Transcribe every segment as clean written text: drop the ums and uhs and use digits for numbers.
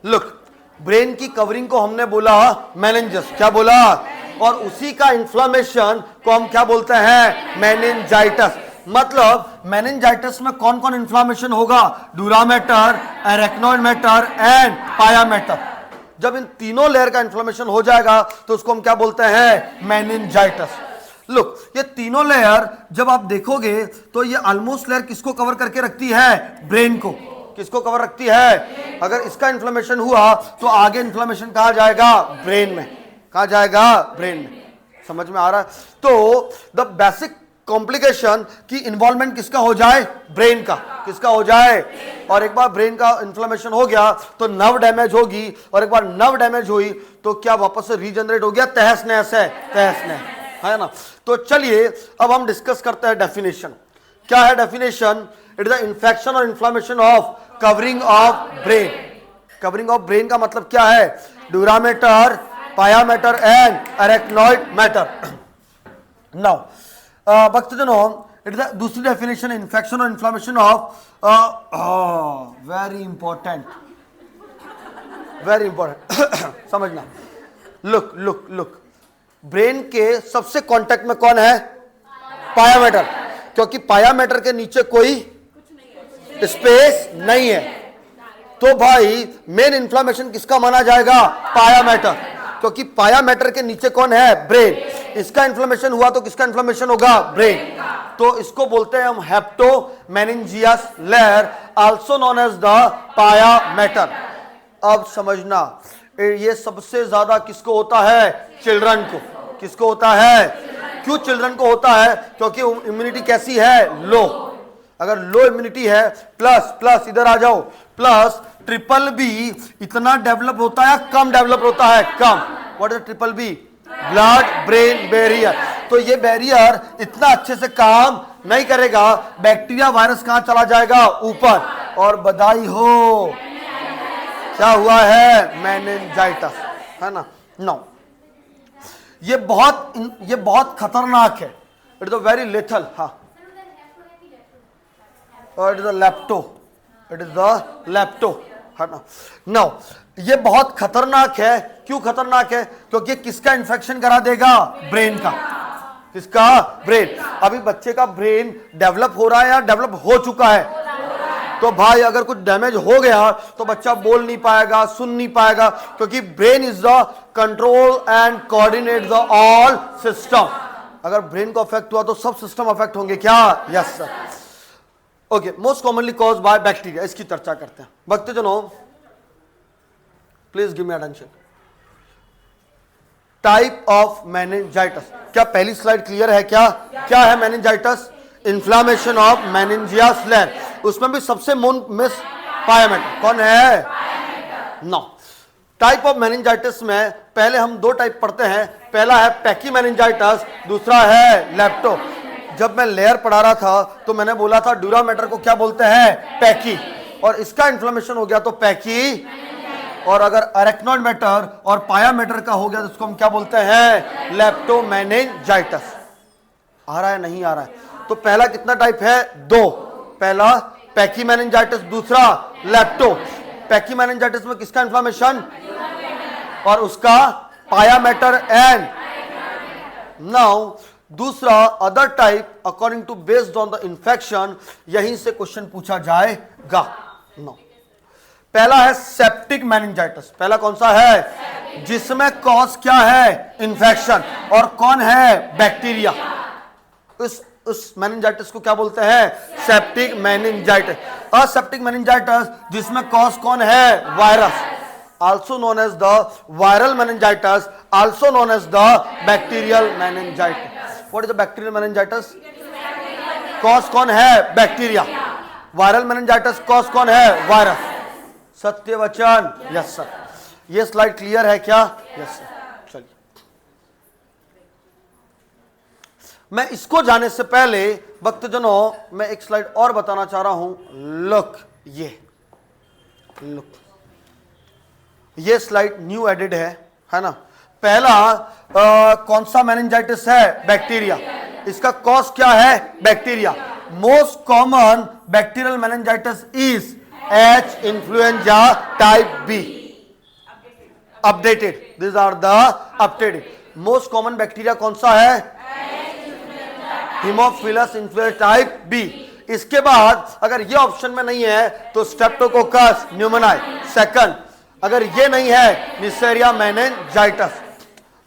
Look, brain की covering को हमने बोला मेनिंजस, क्या बोला, और उसी का इन्फ्लामेशन को हम क्या बोलते हैं, मेनिंजाइटिस। मतलब मेनिंजाइटिस में कौन कौन इन्फ्लामेशन होगा, डूरा मैटर, एरेक्नोइड मैटर एंड पाया मैटर। जब इन तीनों लेयर का इन्फ्लामेशन हो जाएगा तो उसको हम क्या बोलते हैं, मेनिंजाइटिस। लुक, ये तीनों लेयर जब आप देखोगे तो ये ऑलमोस्ट लेयर किसको कवर करके रखती है, ब्रेन को। किसको कवर रखती है, अगर इसका इन्फ्लेमेशन हुआ तो आगे इन्फ्लेमेशन कहां जाएगा, ब्रेन में। कहां जाएगा, ब्रेन में। समझ में आ रहा है। तो द बेसिक कॉम्प्लिकेशन की इन्वॉल्वमेंट किसका हो जाए, ब्रेन का। किसका हो जाए, और एक बार ब्रेन का इन्फ्लेमेशन हो गया तो नर्व डैमेज होगी, और एक बार नर्व डैमेज हुई तो क्या वापस से रीजनरेट हो गया, तहस नहस है, तहस नहस है ना। तो चलिए अब हम डिस्कस करते हैं डेफिनेशन। क्या है definition, it is the infection और inflammation of covering of brain. Covering of brain का मतलब क्या है, dura mater, pia matter and arachnoid mater. Now भक्तजनों, इट इज द दूसरी डेफिनेशन, इन्फेक्शन और inflammation of, very important, very important समझना। Look look look, brain के सबसे कांटेक्ट में कौन है, पाया मैटर, क्योंकि पाया मैटर के नीचे कोई स्पेस नहीं है। तो भाई मेन इन्फ्लेमेशन किसका माना जाएगा, पाया मैटर, क्योंकि पाया मैटर के नीचे कौन है, ब्रेन। इसका इन्फ्लेमेशन हुआ तो किसका इन्फ्लेमेशन होगा, ब्रेन। तो इसको बोलते हैं हम lepto meninges layer, also known as the pia mater. अब समझना, ये सबसे ज्यादा किसको होता है, चिल्ड्रन को। किसको होता है, क्यों चिल्ड्रन को होता है, क्योंकि इम्यूनिटी कैसी है, लो। अगर लो इम्यूनिटी है, प्लस प्लस इधर आ जाओ, प्लस ट्रिपल बी इतना डेवलप होता है, कम डेवलप होता है, कम। What is triple B, blood brain barrier. तो ये बैरियर इतना अच्छे से काम नहीं करेगा, बैक्टीरिया वायरस कहां चला जाएगा, ऊपर, और बधाई हो, क्या हुआ है, मेनिंजाइटिस, है ना। नो, ये बहुत खतरनाक है, it is a very lethal. हाँ, it is a lepto, it is the lepto, है ना। नो, ये बहुत खतरनाक है। क्यों खतरनाक है, क्योंकि किसका इन्फेक्शन करा देगा, ब्रेन का। किसका, ब्रेन। अभी बच्चे का ब्रेन डेवलप हो रहा है या डेवलप हो चुका है, तो भाई अगर कुछ डैमेज हो गया तो बच्चा बोल नहीं पाएगा, सुन नहीं पाएगा, क्योंकि brain is the control and coordinate the all system. अगर ब्रेन को अफेक्ट हुआ तो सब सिस्टम अफेक्ट होंगे, क्या, yes sir. Okay, most commonly cause by bacteria, इसकी चर्चा करते हैं। भक्तजनों please give me attention. Type of meningitis, क्या पहली स्लाइड क्लियर है, क्या क्या है meningitis, inflammation of meninges layer. उसमें भी सबसे मिस पाया मैटर, कौन है, नो। टाइप ऑफ मेनिंजाइटिस में पहले हम दो टाइप पढ़ते हैं, पहला है पैकी मेनिंजाइटिस, दूसरा है लेप्टो। जब मैं लेयर पढ़ा रहा था तो मैंने बोला था डूरा मैटर को क्या बोलते हैं, पैकी, और इसका इन्फ्लेमेशन हो गया तो पैकी, और अगर एरेक्नोइड मैटर और पाया मैटर का हो गया तो उसको हम क्या बोलते हैं, लेप्टोमेनिंजाइटिस। आ रहा है, नहीं आ रहा है। तो पहला कितना टाइप है, दो, पहला पैकी मेनिंजाइटिस, दूसरा लेप्टो। पैकी मेनिंजाइटिस में किसका इन्फ्लेमेशन, और उसका पाया मैटर एंड। नाउ दूसरा other type according to based on the infection, यहीं से क्वेश्चन पूछा जाएगा। नो, पहला है सेप्टिक मेनिंजाइटिस। पहला कौन सा है, जिसमें कॉज क्या है, इन्फेक्शन, और कौन है, बैक्टीरिया। उस मेनिंजाइटिस को क्या बोलते हैं, सेप्टिक मेनिंजाइटिस। असेप्टिक मेनिंजाइटिस जिसमें कॉज कौन है, virus, also known as the viral meningitis, also known as the bacterial meningitis. What is the bacterial meningitis, cause कौन है, बैक्टीरिया। वायरल मेनिंजाइटिस कॉज कौन है, वायरस। सत्य वचन, यस सर। ये स्लाइड क्लियर है क्या, यस सर। चलिए, मैं इसको जाने से पहले भक्तजनों मैं एक स्लाइड और बताना चाह रहा हूं। लुक, ये स्लाइड न्यू एडिड है ना। पहला कौन सा मेनिंजाइटिस है, बैक्टीरिया। इसका कॉज क्या है, bacteria. Most common bacterial meningitis is H influenza type B. Updated, this are the updated. Most common bacteria कौन सा है? Haemophilus influenza type B. इसके बाद अगर ये ऑप्शन में नहीं है तो स्ट्रेप्टोकोकस न्यूमोनाई सेकंड, अगर ये नहीं है Neisseria meningitis.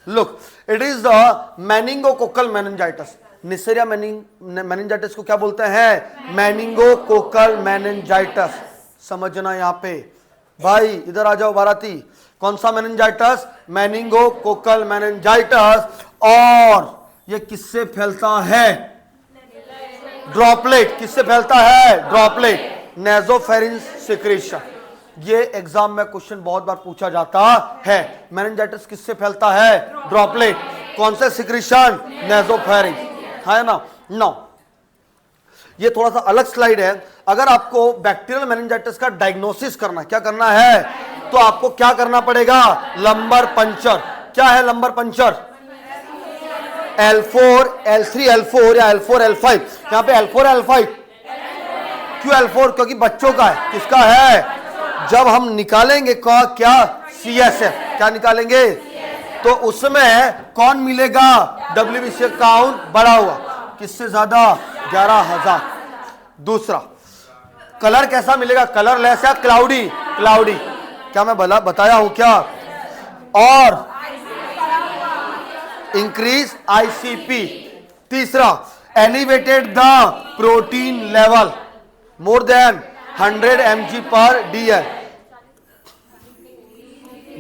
Look, it is the meningococcal meningitis. Neisseria meningitis को क्या बोलते हैं? Meningococcal meningitis. समझना यहां पे भाई, इधर आ जाओ बाराती। कौन सा मेनिनजाइटिस? Meningococcal meningitis. और ये किससे फैलता है? ड्रॉपलेट। किससे फैलता है? Droplet, nasopharyngeal secretion. ये एग्जाम में क्वेश्चन बहुत बार पूछा जाता है। मेनिनजाइटिस किससे फैलता है? ड्रॉपलेट। कौन से सिक्रीशन? नेजोफेरिंज, है ना। नो, ये थोड़ा सा अलग स्लाइड है। अगर आपको बैक्टीरियल मेनिनजाइटिस का डायग्नोसिस करना, क्या करना है, तो आपको क्या करना पड़ेगा? Lumbar puncture. क्या है lumbar puncture? L4, L3, L4 या L4, L5। यहां पे L4, L5 क्यों L4? क्योंकि बच्चों का है। किसका है? जब हम निकालेंगे क्या? CSF। क्या निकालेंगे? तो उसमें कौन मिलेगा? WBC काउंट बढ़ा हुआ। किससे ज्यादा? 11,000। दूसरा, कलर कैसा मिलेगा? कलरलेस या क्लाउडी? क्लाउडी। क्या मैं बताया हूं क्या? और इंक्रीज ICP। तीसरा, elevated the protein level more than 100 mg/dl,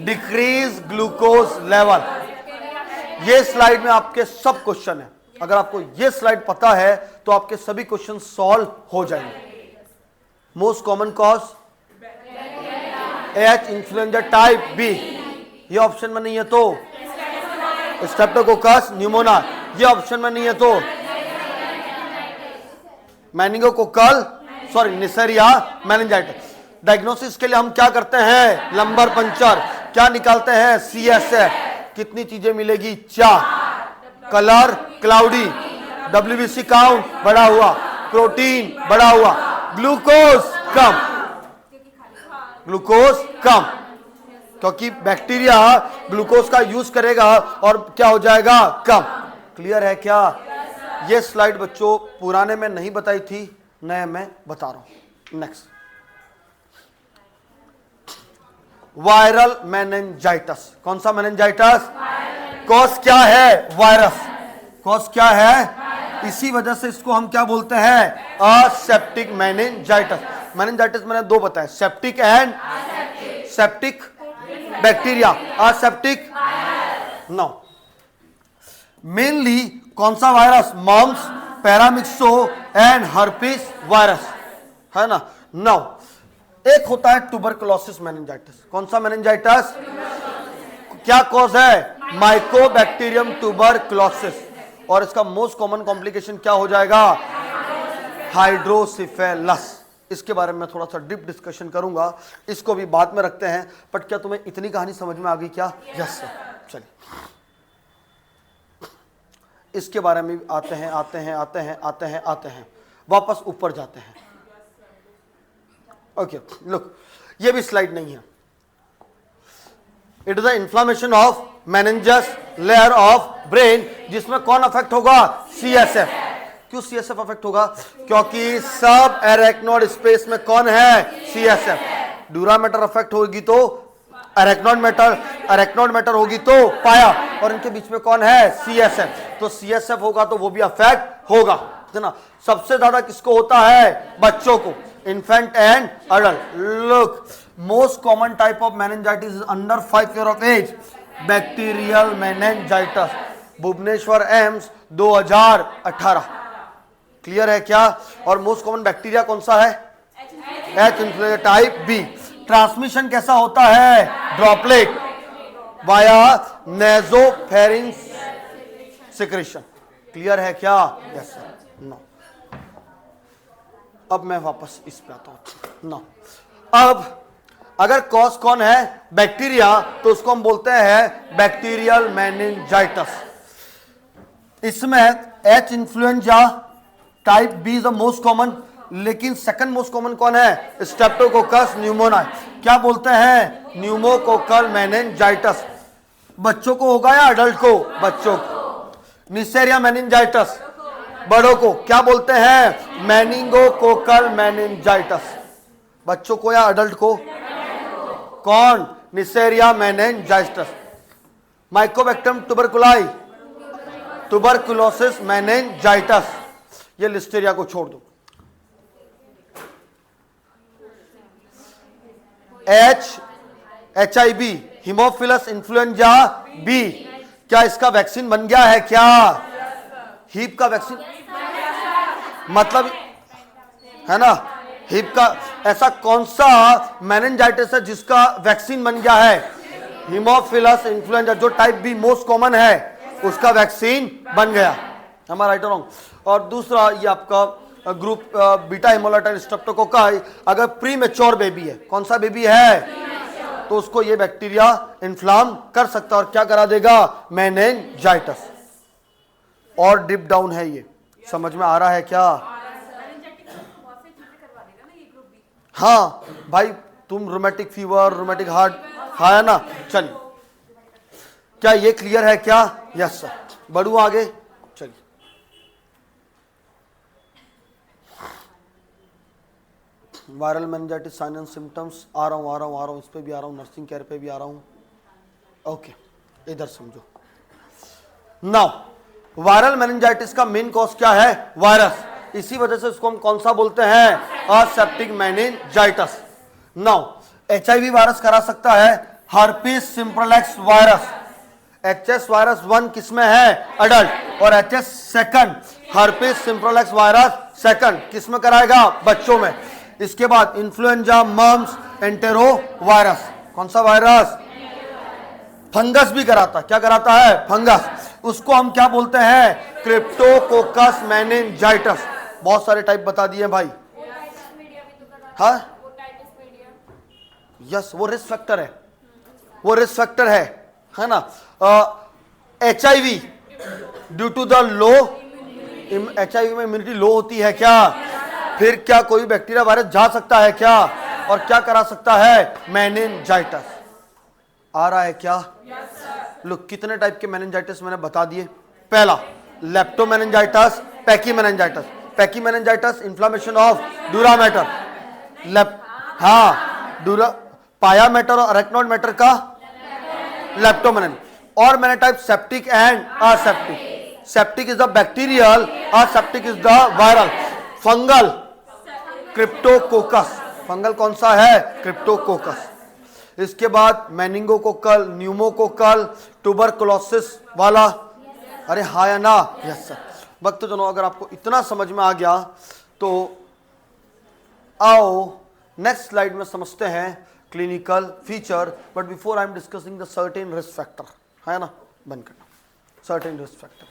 decrease glucose level. ये स्लाइड में आपके सब क्वेश्चन है। अगर आपको ये स्लाइड पता है तो आपके सभी क्वेश्चन सॉल्व हो जाएंगे। Most common cause H influenza type B. ये ऑप्शन में नहीं है तो स्ट्रेप्टोकोकस न्यूमोना। ये ऑप्शन में नहीं है तो मेनिंगोकोकल निसेरिया मेनिनजाइटिस। डायग्नोसिस के लिए हम क्या करते हैं? Lumbar puncture. क्या निकालते हैं? CSF। कितनी चीजें मिलेगी? 4। कलर क्लाउडी, WBC काउंट बढ़ा हुआ, प्रोटीन बढ़ा हुआ, ग्लूकोज कम। ग्लूकोज कम क्योंकि बैक्टीरिया ग्लूकोज का यूज करेगा और क्या हो जाएगा? कम। क्लियर है क्या? ये स्लाइड बच्चों पुराने में नहीं बताई थी, नए में बता रहा हूं। Next, viral meningitis. कौन सा मेनिनजाइटिस? कॉज क्या है? वायरस। कॉज क्या है? इसी वजह से इसको हम क्या बोलते हैं? Aseptic meningitis. मेनिनजाइटिस मैंने दो बताए, septic and septic bacteria, aseptic. No, mainly कौन सा virus? Mumps, paramyxo and herpes virus, है ना। नो, एक होता है ट्यूबरकुलोसिस मेनिनजाइटिस। कौन सा मेनिनजाइटिस? क्या कॉज है? Mycobacterium tuberculosis. और इसका मोस्ट कॉमन कॉम्प्लिकेशन क्या हो जाएगा? हाइड्रोसिफेलस। इसके बारे में थोड़ा सा डीप डिस्कशन करूंगा, इसको भी बाद में रखते हैं। बट क्या तुम्हें इतनी कहानी समझ में आ गई क्या? Yes sir. चलिए इसके बारे में आते हैं, वापस ऊपर जाते हैं। ओके, लुक, ये भी स्लाइड नहीं है। It is the inflammation of meninges layer of brain, जिसमें कौन अफेक्ट होगा? CSF। क्यों CSF अफेक्ट होगा? क्योंकि सब एरेक्नोड स्पेस में कौन है? CSF। ड्यूरा मैटर अफेक्ट होगी तो एरेक्नोड मैटर होगी तो पाया, और इनके बीच में कौन है? CSF। तो CSF होगा तो वो भी अफेक्ट होगा, है ना। सबसे ज्यादा किसको होता है? बच्चों को, infant and adult. Look, most common type of meningitis is under 5 years of age, bacterial meningitis. Bhubaneswar AIIMS 2018। Clear है क्या? और मोस्ट कॉमन बैक्टीरिया कौन सा है? H influenza type B. Transmission कैसा होता है? Droplet via nasopharyngeal secretion. Clear है क्या? Yes sir. नो, अब मैं वापस इस पे आता हूं। नो, अब अगर कॉज कौन है? बैक्टीरिया, तो उसको हम बोलते हैं बैक्टीरियल मेनिनजाइटिस। इसमें H influenza type B is the most common, लेकिन सेकंड मोस्ट कॉमन कौन है? Streptococcus pneumoniae. क्या बोलते हैं? Pneumococcal meningitis. बच्चों को होगा या अडल्ट को? बच्चों को। निसेरिया मेनिंजाइटिस बड़ों को क्या बोलते हैं? Meningococcal meningitis. बच्चों को या अडल्ट को? कौन? Neisseria meningitis. Mycobacterium tuberculi, tuberculosis meningitis. ये लिस्टेरिया को छोड़ दो। HIV, हीमोफिलस इन्फ्लुएंजा बी, क्या इसका वैक्सीन बन गया है? क्या हीप का वैक्सीन मतलब है ना? हीप का ऐसा कौन सा मेनिंजाइटिस है जिसका वैक्सीन बन गया है? हीमोफिलस इन्फ्लुएंजा, जो टाइप बी मोस्ट कॉमन है, उसका वैक्सीन बन गया। हमारा राइट और रॉन्ग? और दूसरा ये आपका ग्रुप बीटा हेमोलाइटिन स्ट्रेप्टोकोकाई, अगर प्री मेच्योर बेबी है, कौन सा बेबी है, तो उसको ये बैक्टीरिया इन्फ्लाम कर सकता है और क्या करा देगा? मेनिंजाइटिस। और डिप डाउन है ये, समझ में आ रहा है क्या? हाँ भाई, तुम रोमेटिक फीवर, रोमेटिक हार्ट है ना? चलिए, क्या ये क्लियर है क्या? Yes sir. बढ़ू आगे, चलिए। Viral meningitis sign and symptoms, आ रहा हूं, इस पे भी आ रहा हूं, नर्सिंग केयर पे भी आ रहा हूं। ओके, इधर समझो। नाउ वायरल मेनिंजाइटिस का मेन कॉज क्या है? वायरस। इसी वजह से इसको हम कौन सा बोलते हैं? Aseptic meningitis. Now HIV virus करा सकता है, herpes simplex virus. HS virus 1 किसमें है? अडल्ट। और HS second, herpes simplex virus second किसमें कराएगा? बच्चों में। इसके बाद इन्फ्लुएंजा, मम्स, एंटेरो वायरस। कौन सा वायरस? फंगस भी कराता। क्या कराता है? फंगस। उसको हम क्या बोलते हैं? Cryptococcus meningitis. बहुत सारे टाइप बता दिए भाई। हाँ यस, वो रिस्क फैक्टर है, वो रिस्क फैक्टर है ना? HIV due to the low, HIV में इम्यूनिटी लो होती है क्या? फिर क्या कोई बैक्टीरिया वायरस जा सकता है क्या? और क्या करा सकता है? मेनिंजाइटिस। आ रहा है क्या? लोग कितने टाइप के मेनिंजाइटिस मैंने बता दिए। पहला लेप्टोमेनिंजाइटिस, पैकीमेनिंजाइटिस। पैकीमेनिंजाइटिस इन्फ्लामेशन ऑफ ड्यूरा मैटर। हाँ, ड्यूरा पाया मैटर और अरेक्नोइड मैटर का लेप्टोमेनिन। और मैंने type septic and aseptic. Septic is the bacterial, aseptic is the viral. Fungal Cryptococcus. Fungal कौन सा है? क्रिप्टोकोकस। इसके बाद मेनिंगोकोकल, न्यूमोकोकल, ट्यूबरकुलोसिस वाला। अरे हाँ या ना? Yes sir. वक्त जनों, अगर आपको इतना समझ में आ गया तो आओ नेक्स्ट स्लाइड में समझते हैं clinical feature. But before I am discussing the certain risk factor, है ना? बंद करना। Certain risk factor